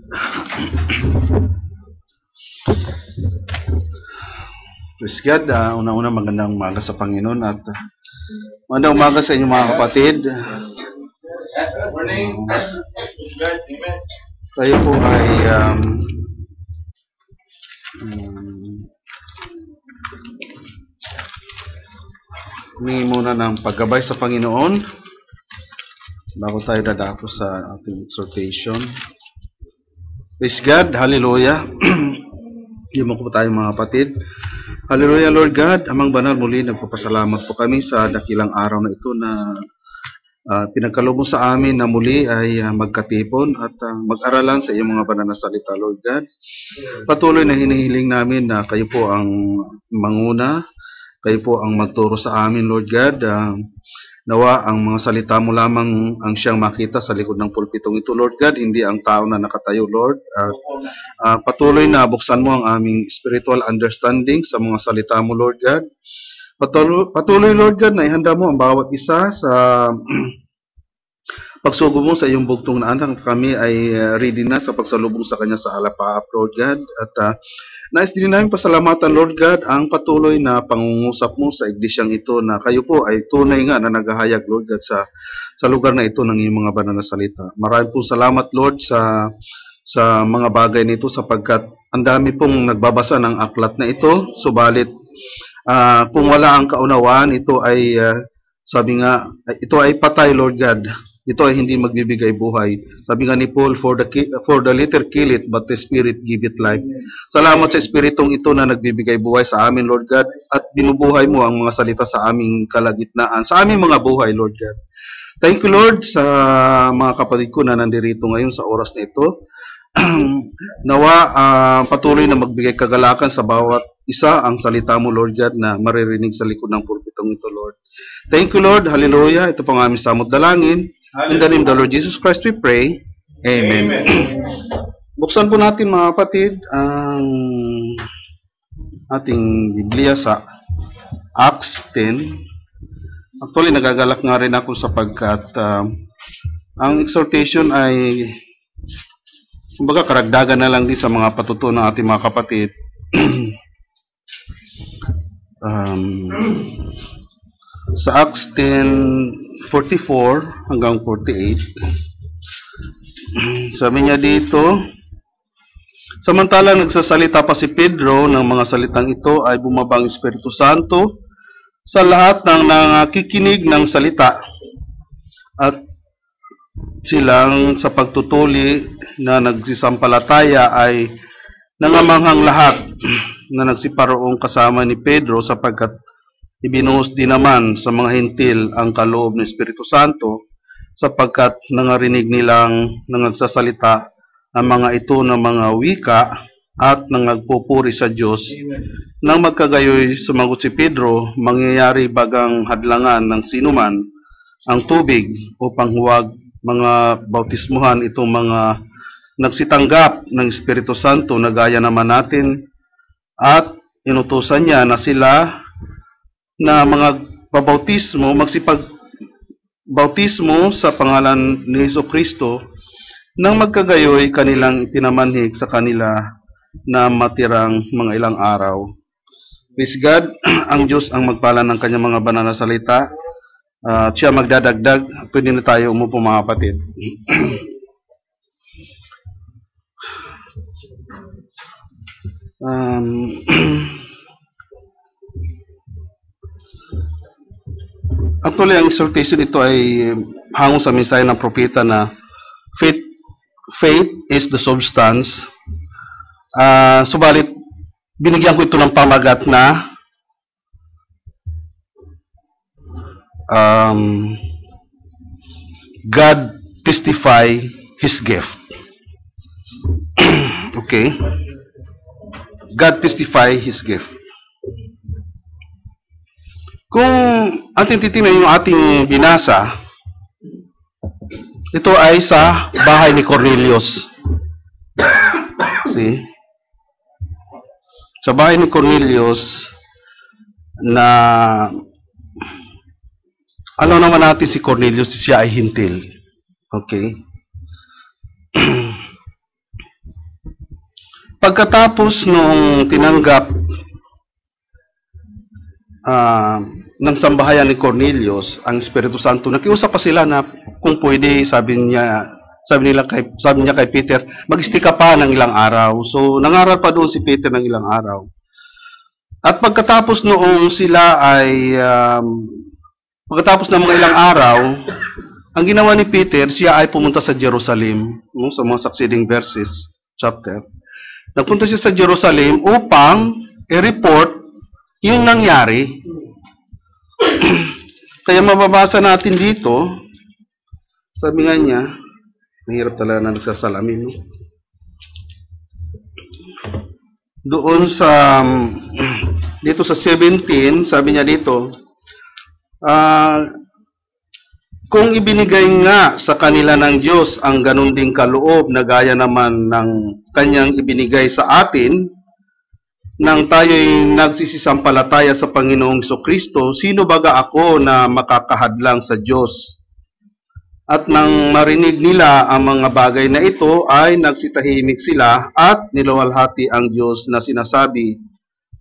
Praise God. Una-una magandang umaga sa Panginoon at magandang umaga sa inyong mga kapatid. Tayo po ay humingi muna ng paggabay sa Panginoon bago tayo dadako sa ating exhortation. Praise God. Hallelujah. Himo po tayo mga kapatid. Hallelujah, Lord God. Amang banal, muli nagpapasalamat po kami sa dakilang araw na ito na pinagkaloob mo sa amin na muli ay magkatipon at mag-aralan sa iyong mga banal na salita, Lord God. Patuloy na hinihiling namin na kayo po ang manguna, kayo po ang magturo sa amin, Lord God. Nawa ang mga salita mo lamang ang siyang makita sa likod ng pulpitong ito, Lord God, hindi ang tao na nakatayo, Lord. Patuloy na buksan mo ang aming spiritual understanding sa mga salita mo, Lord God. Patuloy, Lord God, na ihanda mo ang bawat isa sa pagsugo mo sa iyong bugtong na anak. Kami ay ready na sa pagsalubong sa kanya sa alapaap, Lord God. At nais din namin pasalamatan, Lord God, ang patuloy na pangungusap mo sa iglesyang ito na kayo po ay tunay nga na naghahayag, Lord God, sa lugar na ito ng iyong mga banal na salita. Maraming po salamat, Lord, sa mga bagay nito sapagkat ang dami pong nagbabasa ng aklat na ito. Subalit, kung wala ang kaunawaan, ito ay, sabi nga, ito ay patay, Lord God. Ito ay hindi magbibigay buhay. Sabi nga ni Paul, for the letter kill it, but the Spirit give it life. Salamat sa Espiritong ito na nagbibigay buhay sa amin, Lord God, at binubuhay mo ang mga salita sa aming kalagitnaan, sa aming mga buhay, Lord God. Thank you, Lord, sa mga kapatid ko na nandirito ngayon sa oras na ito. Nawa, patuloy na magbigay kagalakan sa bawat isa ang salita mo, Lord God, na maririnig sa likod ng pulpitong ito, Lord. Thank you, Lord. Hallelujah. Ito po ang aming samot dalangin. In the name of the Lord Jesus Christ we pray. Amen. Buksan po natin mga kapatid ang ating Biblia sa Acts 10. Actually, nagagalak nga rin ako sapagkat ang exhortation ay kumbaga karagdagan na lang din sa mga patutunan ng ating mga kapatid. Sa Acts 10:44 hanggang 48, sabi niya dito, samantalang nagsasalita pa si Pedro ng mga salitang ito ay bumabang Espiritu Santo sa lahat ng nakikinig ng salita at silang sa pagtutuli na nagsisampalataya ay nangamanghang lahat na nagsiparoong kasama ni Pedro sapagkat ibinuhos din naman sa mga hintil ang kaloob ng Espiritu Santo sapagkat nangarinig nilang nangagsasalita ang mga ito ng mga wika at nangagpupuri sa Diyos. Nang magkagayoy sumagot si Pedro, mangyayari bagang hadlangan ng sinuman ang tubig upang huwag mga bautismuhan itong mga nagsitanggap ng Espiritu Santo na gaya naman natin, at inutusan niya na sila na mga pabautismo, magsipag-bautismo sa pangalan ni Jesucristo, nang magkagayoy kanilang ipinamanhig sa kanila na matirang mga ilang araw. Praise God, ang Diyos ang magpala ng kanyang mga banal na salita. At siya magdadagdag. Pwede na tayo umupo mga kapatid. Actually, ang exhortation ito ay hango sa mensahe ng propeta na faith is the substance. Subalit, binigyan ko ito ng pamagat na God testify His gift. Okay? God testify His gift. Kung ating titingnan yung ating binasa, ito ay sa bahay ni Cornelius. See? Sa bahay ni Cornelius na alam naman natin si Cornelius, siya ay hintil. Okay? pagkatapos nung tinanggap ng sambahayan ni Cornelius ang Espiritu Santo, nakiusap pa sila na kung pwede, sabi niya kay Peter, mag-stay ka pa ng ilang araw. So, nangaral pa doon si Peter ng ilang araw. At pagkatapos noong sila ay, pagkatapos ng mga ilang araw, ang ginawa ni Peter, siya ay pumunta sa Jerusalem, sa mga succeeding verses, chapter. Nagpunta siya sa Jerusalem upang i-report yung nangyari. Kaya mababasa natin dito, sabi nga niya, mahirap talaga na nagsasalamin, no? Doon sa, dito sa 17, sabi niya dito, kung ibinigay nga sa kanila ng Diyos ang ganun ding kaloob na gaya naman ng kanyang ibinigay sa atin, nang tayo'y nagsisisampalataya sa Panginoong Jesucristo, sino baga ako na makakahadlang sa Diyos? At nang marinig nila ang mga bagay na ito, ay nagsitahimik sila at niluwalhati ang Diyos na sinasabi,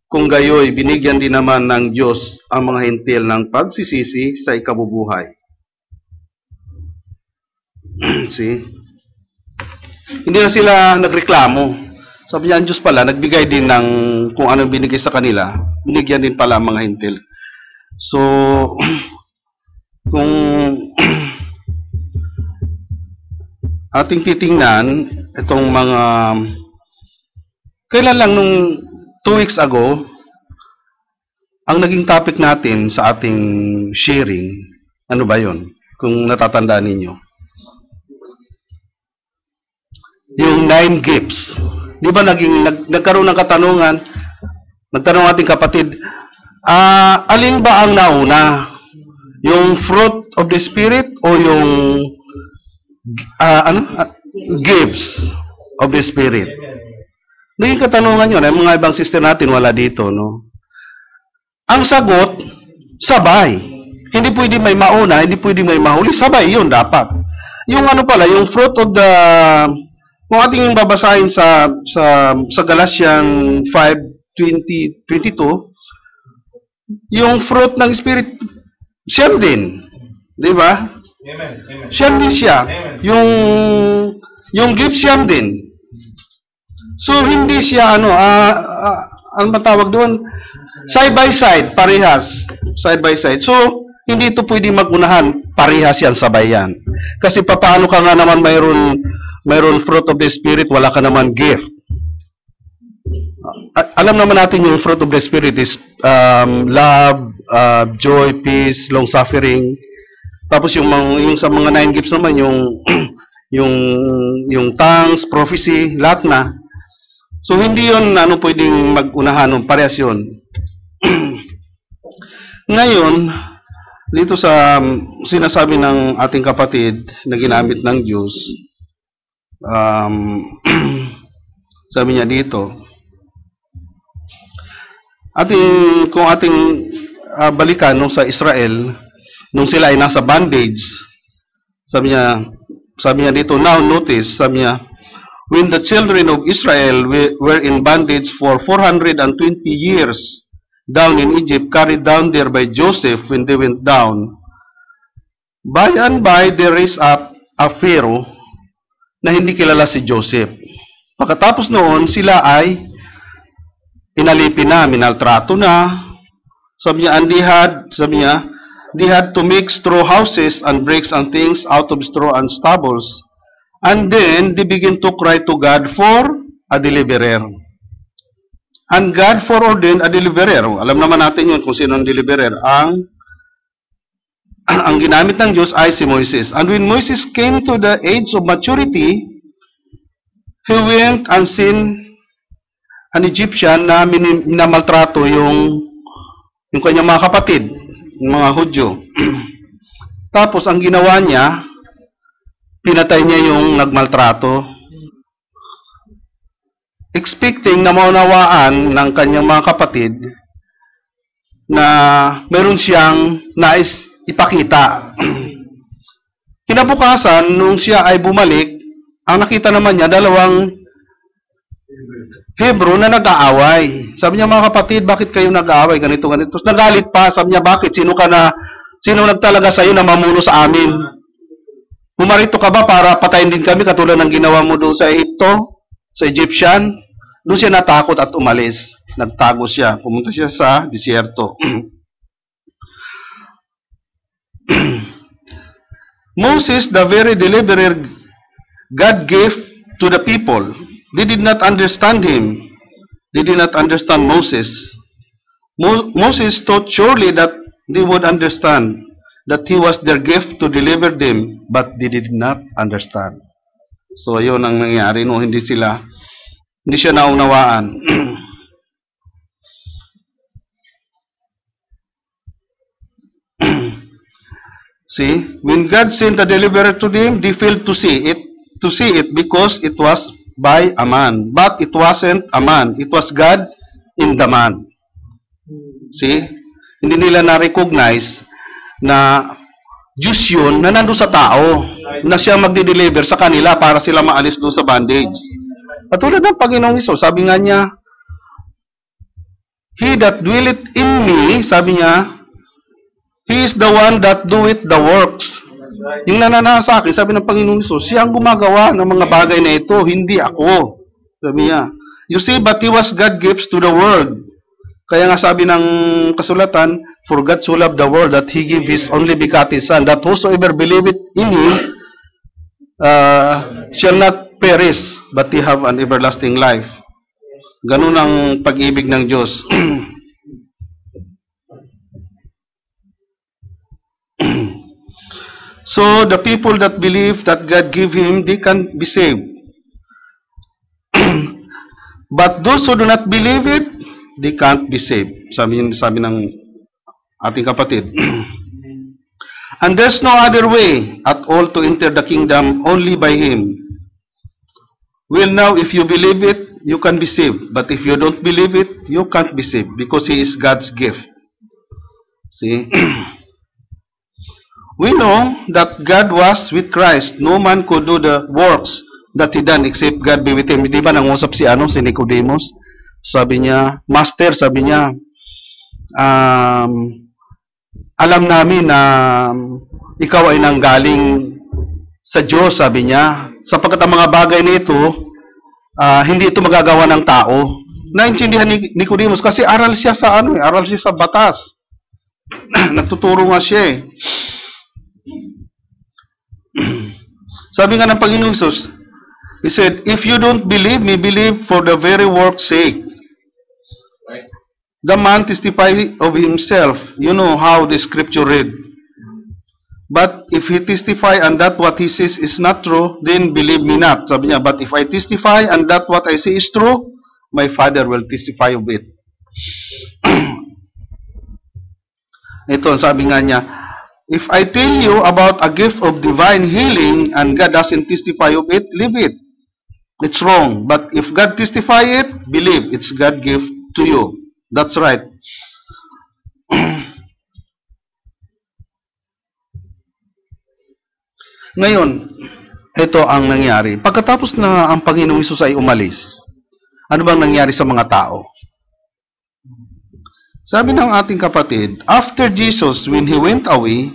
kung gayoy binigyan din naman ng Diyos ang mga hintil ng pagsisisi sa ikabubuhay. See? Hindi na sila nagreklamo. Sabi niya, ang Diyos pala, nagbigay din ng kung anong binigay sa kanila, binigyan din pala ang mga hintil. So, kung ating titingnan, itong mga, kailan lang nung 2 weeks ago, ang naging topic natin sa ating sharing, ano ba yon? Kung natatandaan ninyo. Yung 9 gifts. Di ba nagkaroon ng katanungan, nagtanong ating kapatid, alin ba ang nauna? Yung fruit of the Spirit o yung gifts of the Spirit? Naging katanungan yun. Ang mga ibang sister natin wala dito, no? Ang sagot, sabay. Hindi pwede may mauna, hindi pwede may mahuli. Sabay yun dapat. Yung ano pala, yung fruit of the... Kung ating babasahin sa Galatians 5:22, yung fruit ng Spirit, siyam din. Di ba? Amen. Amen. Siyam din siya. Amen. Yung gift siyam din. So, hindi siya, ano ba tawag doon? Side by side, parehas. Side by side. So, hindi ito pwedeng magunahan. Parehas yan, sabay yan. Kasi paano ka nga naman mayroon fruit of the Spirit, wala ka naman gift. Alam naman natin yung fruit of the Spirit is love, joy, peace, long-suffering. Tapos yung sa mga 9 gifts naman, yung tongues, prophecy, lahat na. So, hindi yun pwedeng mag-unahan, parehas yun. Ngayon, dito sa sinasabi ng ating kapatid na ginamit ng Diyos, sabi niya dito, kung ating balikan nung sa Israel, nung sila ay nasa bondage, sabi niya dito, now notice, sabi niya, when the children of Israel were in bondage for 420 years down in Egypt, carried down there by Joseph when they went down, by and by they raised up a Pharaoh na hindi kilala si Joseph. Pagkatapos noon, sila ay inalipin na, minaltrato na. Sabi niya, they had to make straw houses and bricks and things out of straw and stubbles. And then, they begin to cry to God for a deliverer. And God foreordained a deliverer. Alam naman natin yun kung sino ang deliverer. Ang ginamit ng Diyos ay si Moises. And when Moses came to the age of maturity, he went and seen an Egyptian na minamaltrato yung kanyang mga kapatid, yung mga Hudyo. Tapos, ang ginawa niya, pinatay niya yung nagmaltrato. Expecting na maunawaan ng kanyang mga kapatid na meron siyang nais ipakita. Kinabukasan, nung siya ay bumalik, ang nakita naman niya, dalawang Hebrew na nag-aaway. Sabi niya, mga kapatid, bakit kayo nag-aaway? Ganito, ganito. Tapos nagalit pa. Sabi niya, bakit? Sino nagtalaga sa'yo na mamuno sa amin? Pumarito ka ba para patayin din kami katulad ng ginawa mo doon sa Egypto, sa Egyptian? Doon siya natakot at umalis. Nagtago siya. Pumunta siya sa disyerto. Moses, the very deliverer God gave to the people, they did not understand him. They did not understand Moses. Moses thought surely that they would understand that he was their gift to deliver them, but they did not understand. So, yun ang nangyari, no? Hindi siya naunawaan. See, when God sent a deliverer to them, they failed to see it because it was by a man. But it wasn't a man. It was God in the man. See? Hindi nila na-recognize na Diyos yun na nandun sa tao, na siya magde-deliver sa kanila para sila maalis doon sa bondage. At tulad ng Panginoong Hesus, sabi nga niya, He that dwelleth in me, sabi niya, He is the one that doeth the works. Yung nananasa sa akin, sabi ng Panginoong Hesus, siya ang gumagawa ng mga bagay na ito, hindi ako. Sabi niya, you see, but He was God gives to the world. Kaya nga sabi ng kasulatan, for God so loved the world that He gave His only begotten Son, that whosoever believeth in Him shall not perish, but he have an everlasting life. Ganun ang pag-ibig ng Diyos. So, the people that believe that God gave Him, they can be saved. But those who do not believe it, they can't be saved. Sabi ng ating kapatid. And there's no other way at all to enter the kingdom, only by Him. Well, now, if you believe it, you can be saved. But if you don't believe it, you can't be saved, because He is God's gift. See? We know that God was with Christ. No man could do the works that He done except God be with Him. Di ba nangusap si Nicodemus? Sabi niya, Master, sabi niya, alam namin na ikaw ay nanggaling sa Diyos, sabi niya. Sapagkat ang mga bagay na ito, hindi ito magagawa ng tao. Naintindihan ni Nicodemus kasi aral siya sa batas. Nagtuturo nga siya eh. Sabi nga ng Panginoong Hesus, He said, if you don't believe me, believe for the very work's sake. The man testifies of himself. You know how the scripture read. But if he testify and that what he says is not true, then believe me not. Sabi niya, but if I testify and that what I say is true, my Father will testify of it. Ito, sabi nga niya, if I tell you about a gift of divine healing and God doesn't testify of it, leave it. It's wrong. But if God testify it, believe it's God gift to you. That's right. Ngayon, ito ang nangyari. Pagkatapos na ang Panginoong Hesus ay umalis, ano bang nangyari sa mga tao? Sabi ng ating kapatid, after Jesus, when He went away,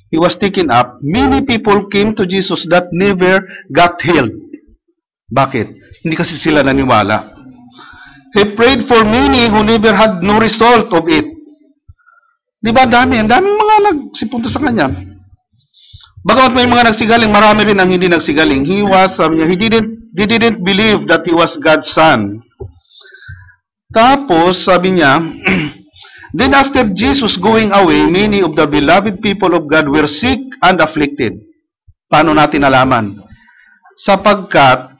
He was taken up, many people came to Jesus that never got healed. Bakit? Hindi kasi sila naniwala. He prayed for many who never had no result of it. Di ba daming mga nagsipunta sa Kanya. Bagamat may mga nagsigaling, marami rin ang hindi nagsigaling. He didn't believe that He was God's Son. Tapos, sabi niya, then after Jesus going away, many of the beloved people of God were sick and afflicted. Paano natin nalaman? Sapagkat,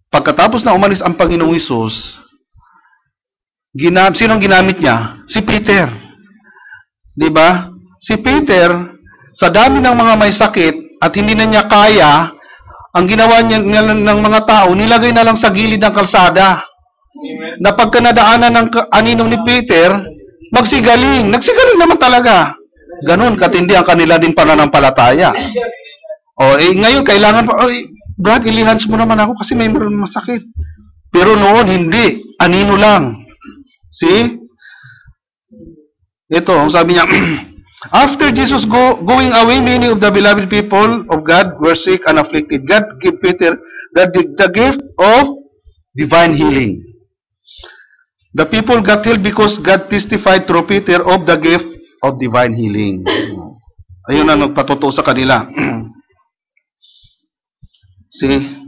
pagkatapos na umalis ang Panginoong Hesus, sinong ginamit niya? Si Peter. Diba? Si Peter, sa dami ng mga may sakit at hindi na niya kaya, ang ginawa niya ng mga tao, nilagay na lang sa gilid ng kalsada. Na pagka nadaanan ng aninong ni Peter, magsigaling. Nagsigaling naman talaga. Ganun, katindi ang kanila din pananampalataya. O, ngayon, kailangan pa, Brad, ilihans mo naman ako kasi may meron masakit. Pero noon, hindi. Anino lang. See? Ito, sabi niya, after Jesus going away, many of the beloved people of God were sick and afflicted. God gave Peter the gift of divine healing. The people got healed because God testified through Peter of the gift of divine healing. Ayun ang nagpatuto sa kanila. See?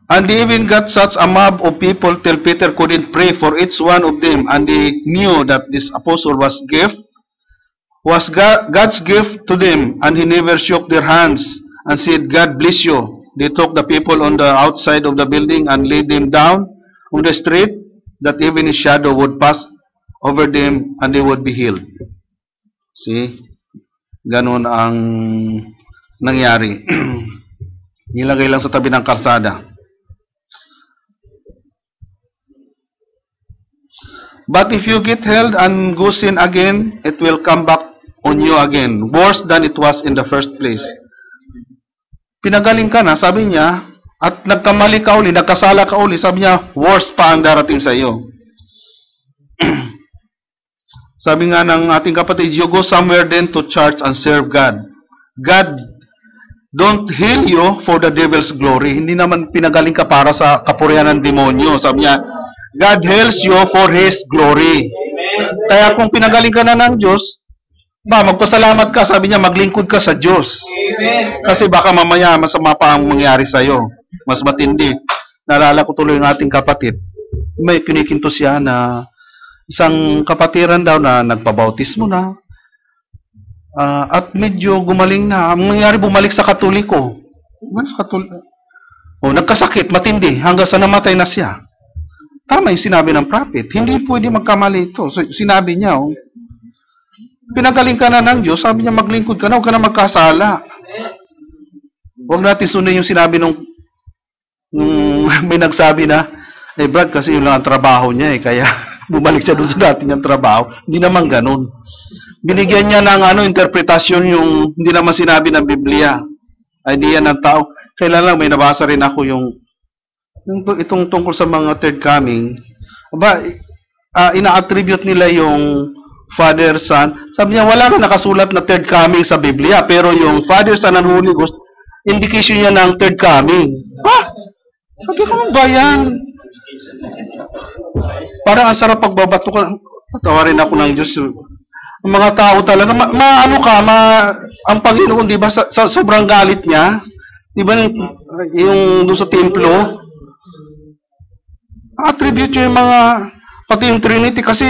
And they even got such a mob of people till Peter couldn't pray for each one of them, and they knew that this apostle was God's gift to them, and he never shook their hands and said, God bless you. They took the people on the outside of the building and laid them down on the street, that even his shadow would pass over them and they would be healed. See? Ganun ang nangyari. Nilagay lang sa tabi ng karsada. But if you get held and go sin again, it will come back on you again, worse than it was in the first place. Pinagaling ka na, sabi niya, at nagkamali ka uli, nagkasala ka uli, sabi niya, worse pa ang darating sa iyo. Sabi nga ng ating kapatid, you go somewhere then to church and serve God. God don't heal you for the devil's glory. Hindi naman pinagaling ka para sa kapurihan ng demonyo. Sabi niya, God heals you for His glory. Amen. Kaya kung pinagaling ka na ng Diyos, magpasalamat ka, sabi niya, maglingkod ka sa Diyos. Amen. Kasi baka mamaya masama pa ang mangyari sa iyo. Mas matindi. Naalala ko tuloy ng ating kapatid. May kinikinto siya na isang kapatiran daw na nagpabautismo na. At medyo gumaling na. Ang nangyari, bumalik sa Katoliko. Nagkasakit, matindi, hanggang sa namatay na siya. Tama yung sinabi ng prophet. Hindi pwede magkamali ito. So, sinabi niya, pinagaling ka na ng Diyos, sabi niya, maglingkod ka na, huwag ka na magkasala. Huwag natin sunod yung sinabi nung may nagsabi na, Brad, kasi yun lang ang trabaho niya kaya bumalik siya doon sa dati niyang trabaho. Hindi naman ganun. Binigyan niya ng interpretasyon yung hindi naman sinabi ng Biblia. Idea ng tao. Kailan lang may nabasa rin ako itong tungkol sa mga third coming. Ina-attribute nila yung Father, Son. Sabi niya, wala na nakasulat na third coming sa Biblia, pero yung Father, Son, and Holy Ghost, indication niya ng third coming. Sabi ko, ba yan? Parang ang sarap pagbabato ka. Patawarin ako ng Diyos. Ang mga tao talaga, ang Panginoon, di ba, sa sobrang galit niya, di ba, yung doon sa templo, attribute yung mga, pati yung Trinity, kasi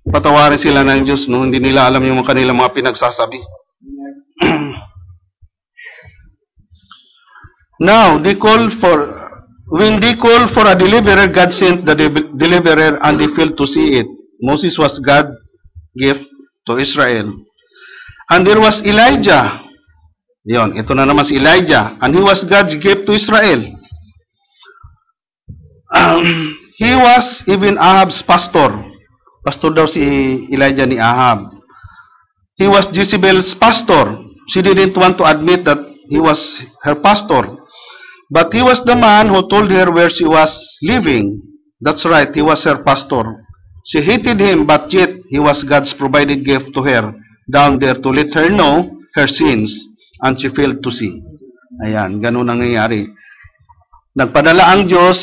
patawarin sila ng Diyos, no? Hindi nila alam yung kanilang mga pinagsasabi. Now, when they call for a deliverer, God sent the deliverer and they failed to see it. Moses was God's gift to Israel. And there was Elijah. Yon, ito na naman si Elijah. And he was God's gift to Israel. He was even Ahab's pastor. Pastor daw si Elijah ni Ahab. He was Jezebel's pastor. She didn't want to admit that he was her pastor. But he was the man who told her where she was living. That's right, he was her pastor. She hated him, but yet he was God's provided gift to her down there to let her know her sins, and she failed to see. Ayan, ganun ang nangyayari. Nagpadala ang Diyos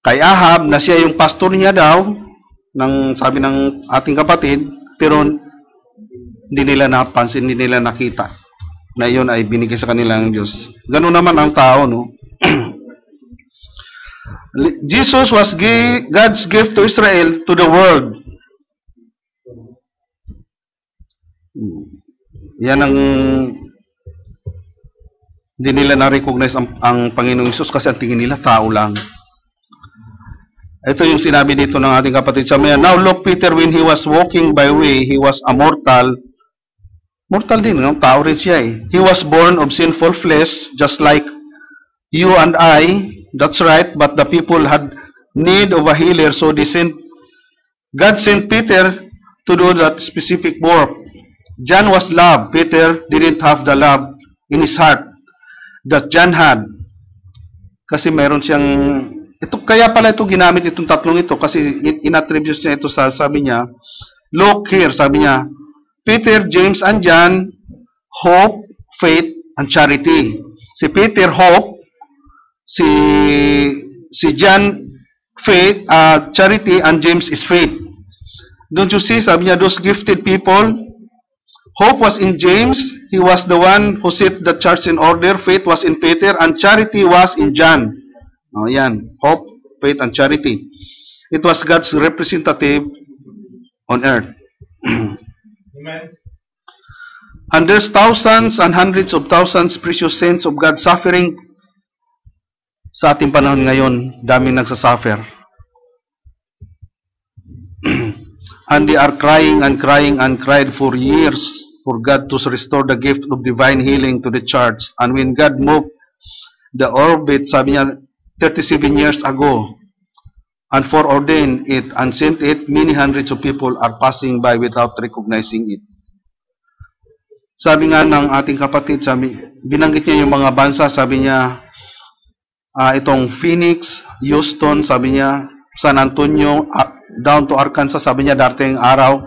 kay Ahab na siya yung pastor niya daw, sabi ng ating kapatid, pero hindi nila napansin, hindi nila nakita na yun ay binigay sa kanila ng Diyos. Ganun naman ang tao, no? Jesus was God's gift to Israel, to the world. Yan ang hindi nila na-recognize ang Panginoong Hesus kasi ang tingin nila tao lang. Ito yung sinabi dito ng ating kapatid sa Maya. Now look, Peter, when he was walking by way, he was a mortal. Mortal din, no? Tao rin siya eh. He was born of sinful flesh, just like you and I. That's right, but the people had need of a healer, so God sent Peter to do that specific work. John was love. Peter didn't have the love in his heart that John had. Kasi meron siyang, ito, kaya pala ito ginamit itong tatlong ito kasi inattribute niya ito sa, sabi niya, look here, sabi niya, Peter, James, and John, hope, faith, and charity. Si Peter, hope, si John, faith, charity, and James is faith. Don't you see, sabi niya, those gifted people, hope was in James, he was the one who set the church in order, faith was in Peter, and charity was in John. Oh, yan, hope, faith, and charity. It was God's representative on earth. Amen. And there's thousands and hundreds of thousands precious saints of God suffering. Sa ating panahon ngayon, dami nagsasuffer. And they are crying and crying and cried for years for God to restore the gift of divine healing to the church. And when God moved the orbit, sabi niya, 37 years ago, and foreordained it and sent it, many hundreds of people are passing by without recognizing it. Sabi nga ng ating kapatid, sabi, binanggit niya yung mga bansa, sabi niya, itong Phoenix, Houston, sabi niya, San Antonio, down to Arkansas, sabi niya, dating araw,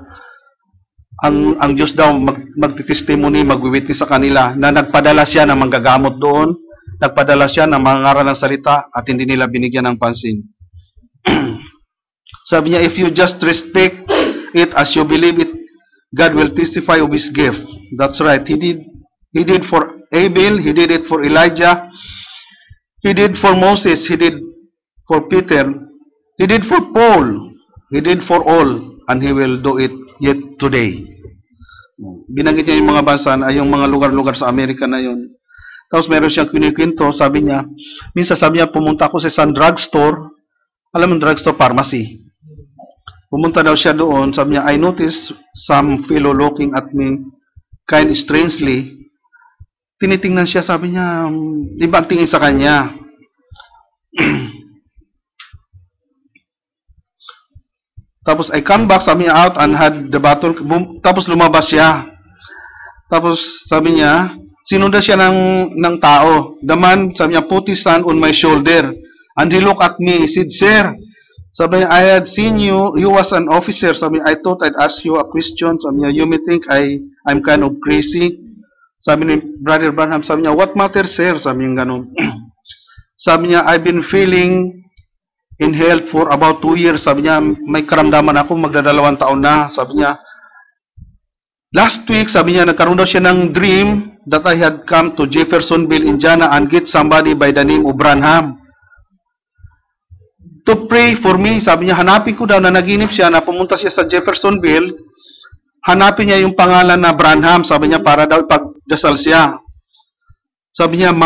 ang Diyos daw magtitestimony, magwiwitness sa kanila, na nagpadala siya ng manggagamot doon, nagpadala siya ng mga ngaral ng salita, at hindi nila binigyan ng pansin. Sabi niya, if you just respect it as you believe it, God will testify of His gift. That's right. He did for Abel, He did it for Elijah, He did for Moses, He did for Peter, He did for Paul, He did for all, and He will do it yet today. Binanggit niya yung mga bansa, ay yung mga lugar-lugar sa Amerika na yun. Tapos meron siyang kinikwento, sabi niya, minsan sabi niya, pumunta ako sa isang drugstore, alam mo drugstore, pharmacy. Pumunta daw siya doon, sabi niya, I noticed some fellow looking at me kind strangely. Tinitingnan siya, sabi niya, ibang tingin sa kanya. Tapos I come back, sabi niya, out and had the bottle. Tapos lumabas siya. Tapos sabi niya, sinundan siya ng tao. The man, sabi niya, put his hand on my shoulder. And he looked at me, he said, Sir, sabi niya, I had seen you was an officer. Sabi niya, I thought I'd ask you a question. Sabi niya, you may think I'm kind of crazy. Sabi ni Brother Branham, sabi niya, what matter, sir? Sabi niya, ganun. Sabi niya, I've been feeling in health for about 2 years. Sabi niya, may karamdaman ako, magdadalawang taon na. Sabi niya, last week, sabi niya, nagkaroon daw siya ng dream that I had come to Jeffersonville, Indiana and get somebody by the name of Branham to pray for me. Sabi niya, hanapin ko daw na naginip siya na pumunta siya sa Jeffersonville. Hanapin niya yung pangalan na Branham. Sabi niya, para daw ipagdasal siya. Sabi niya,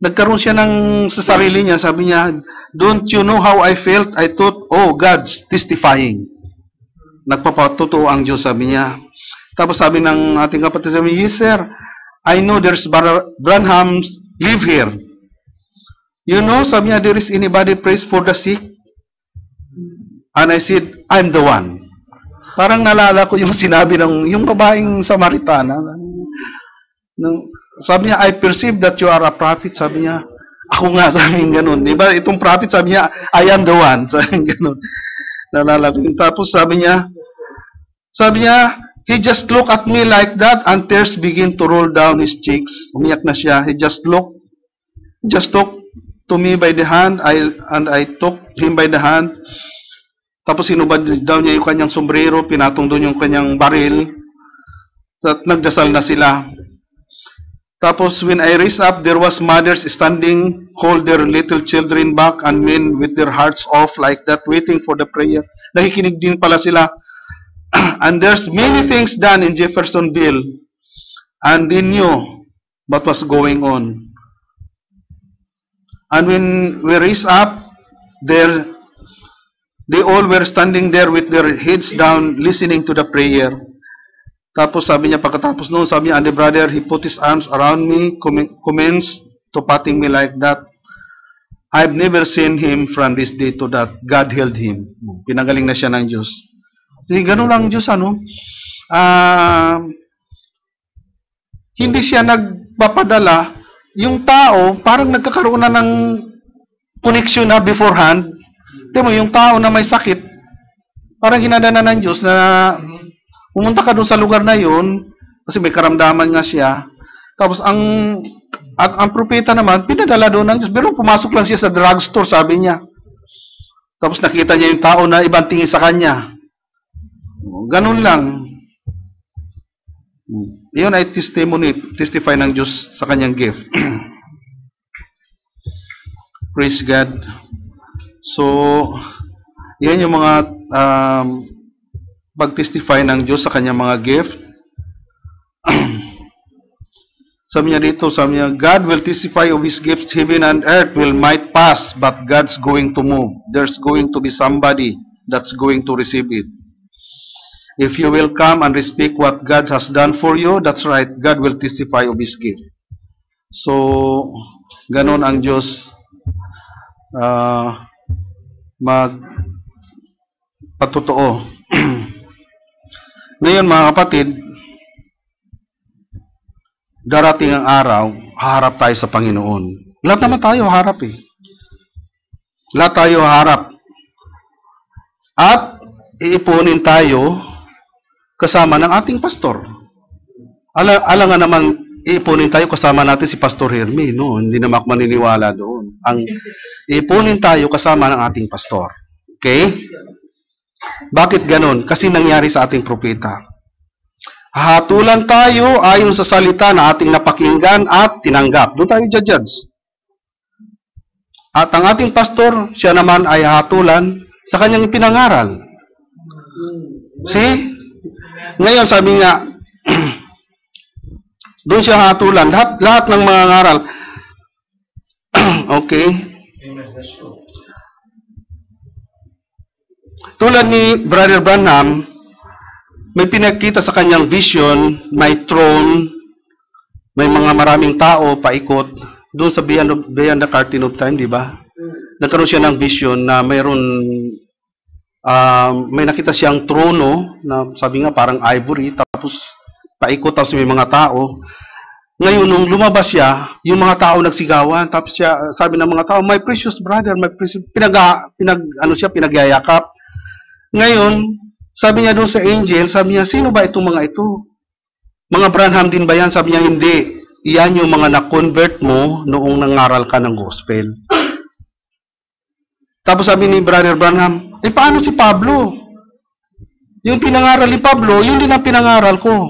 nagkaroon siya ng sa sarili niya. Sabi niya, don't you know how I felt? I thought, oh, God's testifying. Nagpapatotoo ang Diyos, sabi niya. Tapos sabi ng ating kapatid, sabi niya, yes, sir, I know there's Branhams live here. You know, sabi niya, there is anybody prays for the sick? And I said, I'm the one. Parang nalala ko yung sinabi ng yung babaeng Samaritana. Sabi niya, I perceive that you are a prophet. Sabi niya, ako nga, sabi niya ganun. Diba, itong prophet, sabi niya, I am the one. Sabi niya ganun. Nalala ko. Tapos sabi niya, he just looked at me like that and tears begin to roll down his cheeks. Umiyak na siya. He just took to me by the hand, and I took him by the hand. Tapos sinubad daw niya yung kanyang sombrero, pinatong doon yung kanyang baril. At nagdasal na sila. Tapos when I raised up, there was mothers standing, hold their little children back, and men with their hearts off like that, waiting for the prayer. Nakikinig din pala sila. And there's many things done in Jeffersonville, and they knew what was going on. And when we raised up, they all were standing there with their heads down, listening to the prayer. Tapos sabi niya, pagkatapos noon, sabi niya, and the brother, he put his arms around me, commenced to patting me like that. I've never seen him from this day to that. God healed him. Pinagaling na siya ng Diyos. Kasi ganun lang Diyos, hindi siya papadala, yung tao, parang nagkakaroon na ng connection na beforehand. Tingnan mo, yung tao na may sakit, parang hinadana ng Diyos na pumunta ka doon sa lugar na yun, kasi may karamdaman nga siya. Tapos ang propeta naman, pinadala doon ng Diyos. Pero pumasok lang siya sa drugstore, sabi niya. Tapos nakita niya yung tao na ibang tingin sa kanya. Ganun lang. Iyon ay testify ng Diyos sa kanyang gift. Praise God. So, yan yung mga pag-testify ng Diyos sa kanyang mga gift. Sabi niya dito, God will testify of His gifts. Heaven and earth might pass, but God's going to move. There's going to be somebody that's going to receive it. If you will come and speak what God has done for you, that's right, God will testify of His gift. So, ganon ang Diyos magpatotoo. Ngayon mga kapatid, darating ang araw, haharap tayo sa Panginoon. Lahat naman tayo harap eh. Lahat tayo harap. At iipunin tayo kasama ng ating pastor. Alangan naman, iipunin tayo kasama natin si Pastor Hermie. No, hindi naman ako maniniwala doon. Ang iipunin tayo kasama ng ating pastor. Okay? Bakit ganon? Kasi nangyari sa ating propeta. Hatulan tayo ayon sa salita na ating napakinggan at tinanggap. Doon tayo judge. At ang ating pastor, siya naman ay hatulan sa kanyang ipinangaral. See? Ngayon sabi nga, doon siya hatulan. Lahat ng mga ngaral. Okay? Tulad ni Brother Branham, may pinakita sa kanyang vision, may throne, may mga maraming tao paikot. Doon sa Beyond the Curtain of Time, di ba? Nagkaroon siya ng vision na mayroon, may nakita siyang trono, na sabi nga parang ivory, tapos paikot, tapos may mga tao. Ngayon, nung lumabas siya, yung mga tao nagsigawan, tapos siya, sabi ng mga tao, my precious brother, my precious, pinagyayakap. Ngayon, sabi niya doon sa angel, sabi niya, sino ba itong mga ito? Mga Branham din ba yan? Sabi niya, hindi. Iyan yung mga na-convert mo noong nangaral ka ng gospel. Tapos sabi ni Brother Branham, paano si Pablo? Yung pinangaral ni Pablo, yun din ang pinangaral ko.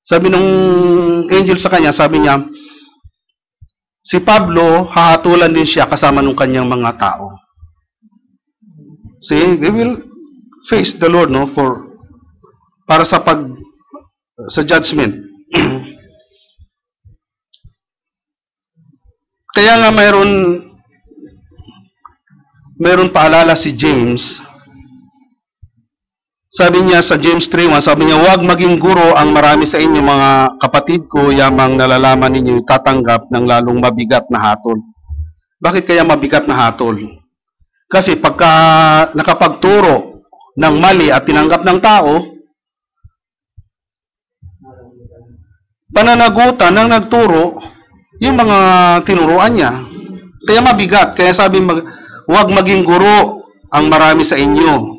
Sabi nung angel sa kanya, sabi niya, si Pablo, hahatulan din siya kasama nung kanyang mga tao. See, we will face the Lord, no, para sa judgment. Kaya nga mayroon paalala si James. Sabi niya sa James 3:1, sabi niya, huwag maging guro ang marami sa inyo mga kapatid ko, yamang nalalaman ninyo tatanggap ng lalong mabigat na hatol. Bakit kaya mabigat na hatol? Kasi pagka nakapagturo ng mali at tinanggap ng tao, pananagutan ng nagturo yung mga tinuruan niya. Kaya mabigat. Kaya sabi, huwag maging guro ang marami sa inyo,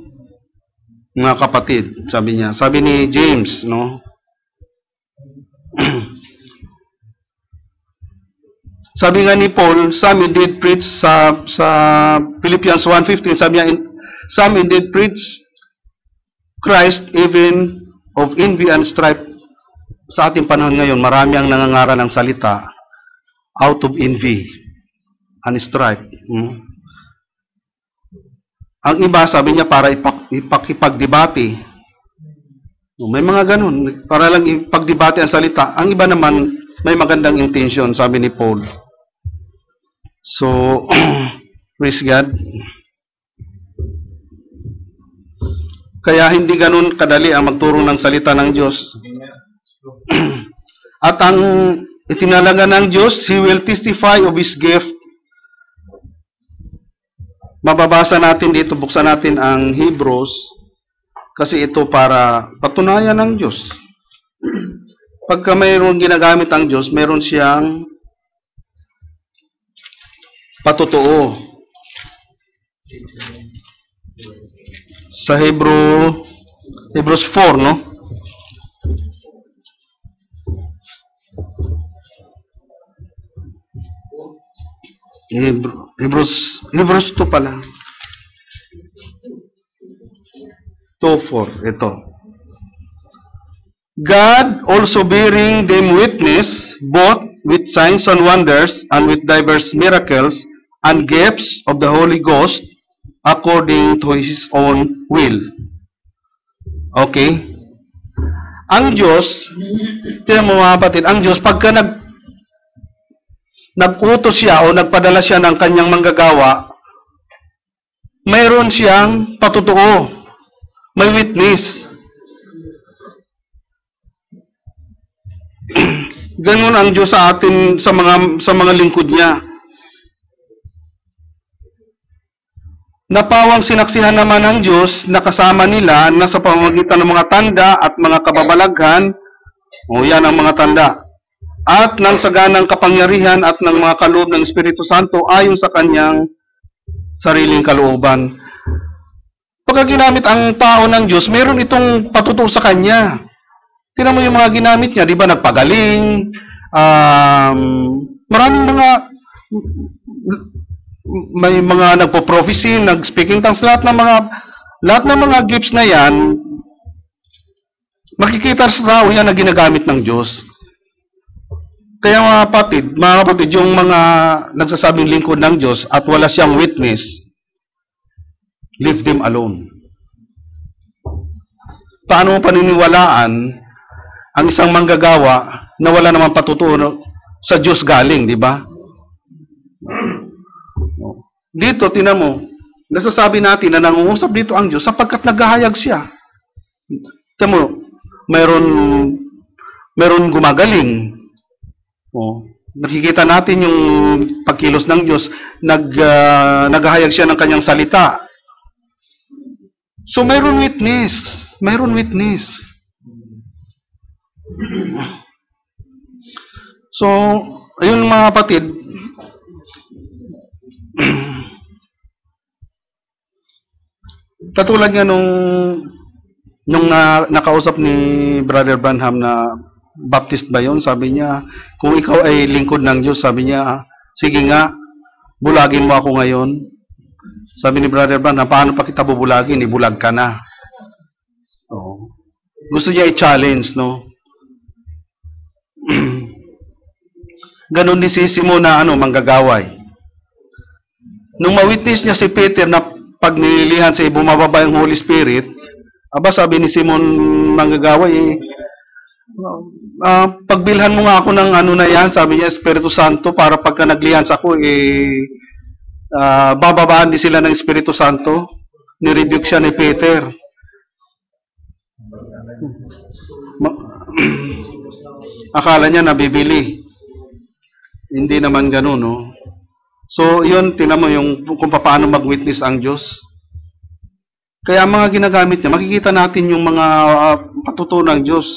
mga kapatid. Sabi niya. Sabi ni James, no? Sabi nga ni Paul, some indeed preach sa Philippians 1:15, sabi niya, some indeed preach Christ even of envy and strife. Sa ating panahon ngayon, marami ang nangangaral ng salita out of envy and strife. Ang iba, sabi niya, para ipagdebate. May mga ganun, para lang ipagdebate ang salita. Ang iba naman, may magandang intention, sabi ni Paul. So, praise God. Kaya hindi ganun kadali ang magturo ng salita ng Diyos. At ang itinalaga ng Diyos, He will testify of His gift. Mababasa natin dito, buksan natin ang Hebrews, kasi ito para patunayan ng Diyos. Pagka mayroon ginagamit ang Diyos, mayroon siyang patotoo. Sa Hebrews 4, no? Hebrews 2 pala. 2:4, ito. God also bearing them witness, both with signs and wonders, and with diverse miracles, and gifts of the Holy Ghost, according to His own will. Okay? Ang Diyos, tiyan mo mga kapatid, ang Diyos, pagka nag-utos siya o nagpadala siya ng kanyang manggagawa, mayroon siyang patotoo, may witness. Ganun ang Diyos sa atin, sa mga lingkod niya. Napawang sinaksihan naman ng Diyos na kasama nila na sa pamamagitan ng mga tanda at mga kababalaghan, o yan ang mga tanda, at ng saganang kapangyarihan at ng mga kaloob ng Espiritu Santo ayon sa kanyang sariling kalooban. Pagka ginamit ang tao ng Diyos, meron itong patutuo sa kanya. Tingnan mo yung mga ginamit niya, di ba? Nagpagaling, maraming may mga nagpo-prophecy, nag-speaking tongues, lahat ng mga gifts na yan, makikita sa tao yan na ginagamit ng Diyos. Kaya mga kapatid, yung mga nagsasabing lingkod ng Diyos at wala siyang witness, leave them alone. Paano mo paniniwalaan ang isang manggagawa na wala namang patutuo sa Diyos galing, di ba? Dito, tinan mo, nasasabi natin na nangungusap dito ang Diyos sapagkat naghahayag siya. Tinan mo, mayroon gumagaling. Nakikita natin yung pagkilos ng Diyos, naghahayag siya ng kanyang salita. So, mayroon witness. Mayroon witness. So, ayun mga kapatid, katulad nga nung nakausap ni Brother Branham na Baptist ba yun, sabi niya, kung ikaw ay lingkod ng Diyos, sabi niya, sige nga, bulagin mo ako ngayon. Sabi ni Brother Branham, paano pa kita bubulagin? Ibulag ka na. Gusto niya i-challenge, no? Ganon din si Simon na manggagaway. Nung ma-witness niya si Peter na pag nililihan siya, bumababa yung Holy Spirit, sabi ni Simon manggagaway, pagbilhan mo nga ako ng na yan, sabi niya, Espiritu Santo, para pagka naglihan sa ako, bababaan din sila ng Espiritu Santo. Nirebuke siya ni Peter. Akala niya nabibili. Hindi naman ganun, no? So, yun, tinan mo yung kung paano mag-witness ang Diyos. Kaya mga ginagamit niya, makikita natin yung mga patutuo ng Diyos.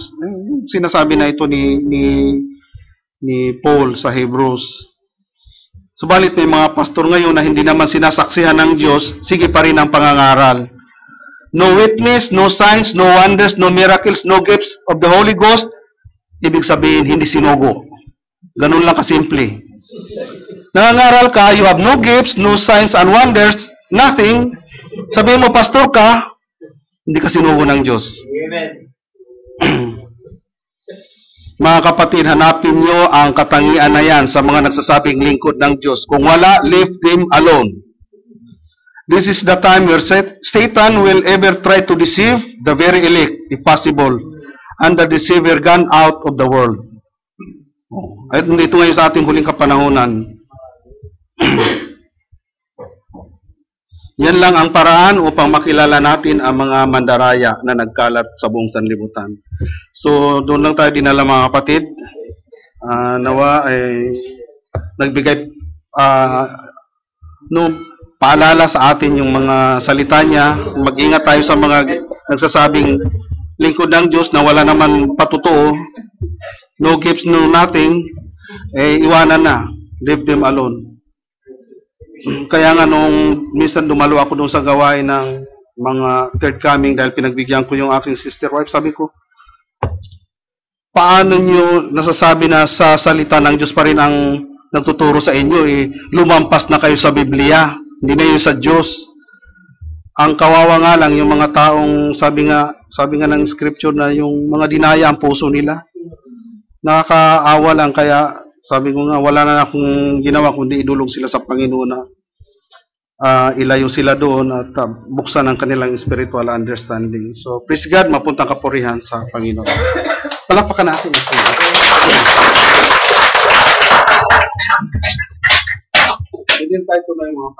Sinasabi na ito ni Paul sa Hebrews. Subalit may mga pastor ngayon na hindi naman sinasaksihan ng Diyos, sige pa rin ang pangangaral. No witness, no signs, no wonders, no miracles, no gifts of the Holy Ghost, ibig sabihin, hindi sinugo. Ganun lang kasimple. Nangangaral ka, you have no gifts, no signs and wonders, nothing. Sabihin mo, pastor ka, hindi ka sinugo ng Diyos. Amen. Mga kapatid, hanapin nyo ang katangian na yan sa mga nagsasabing lingkod ng Diyos. Kung wala, leave them alone. This is the time where Satan will ever try to deceive the very elect, if possible, and the deceiver gone out of the world. At dito ngayon sa ating huling kapanahonan. Yan lang ang paraan upang makilala natin ang mga mandaraya na nagkalat sa buong sanlibutan. So, doon lang tayo dinala mga kapatid. Nawa ay nagbigay paalala sa atin yung mga salita niya. Mag-ingat tayo sa mga nagsasabing lingkod ng Diyos na wala naman patutuo. no gifts, no nothing, iwanan na. Leave them alone. Kaya nga nung minsan dumalo ako doon sa gawain ng mga third coming dahil pinagbigyan ko yung aking sister wife, sabi ko, paano nyo nasasabi na sa salita ng Diyos pa rin ang nagtuturo sa inyo, lumampas na kayo sa Biblia, hindi na yun sa Diyos. Ang kawawa nga lang yung mga taong sabi nga ng scripture na yung mga dinaya ang puso nila. Nakakaawa lang, kaya sabi ko nga wala na akong ginawa kundi idulog sila sa Panginoon na ilayo sila doon at buksan ang kanilang spiritual understanding. So please God, mapunta kapurihan sa Panginoon. Palakpakan natin. Identify ko na yung mga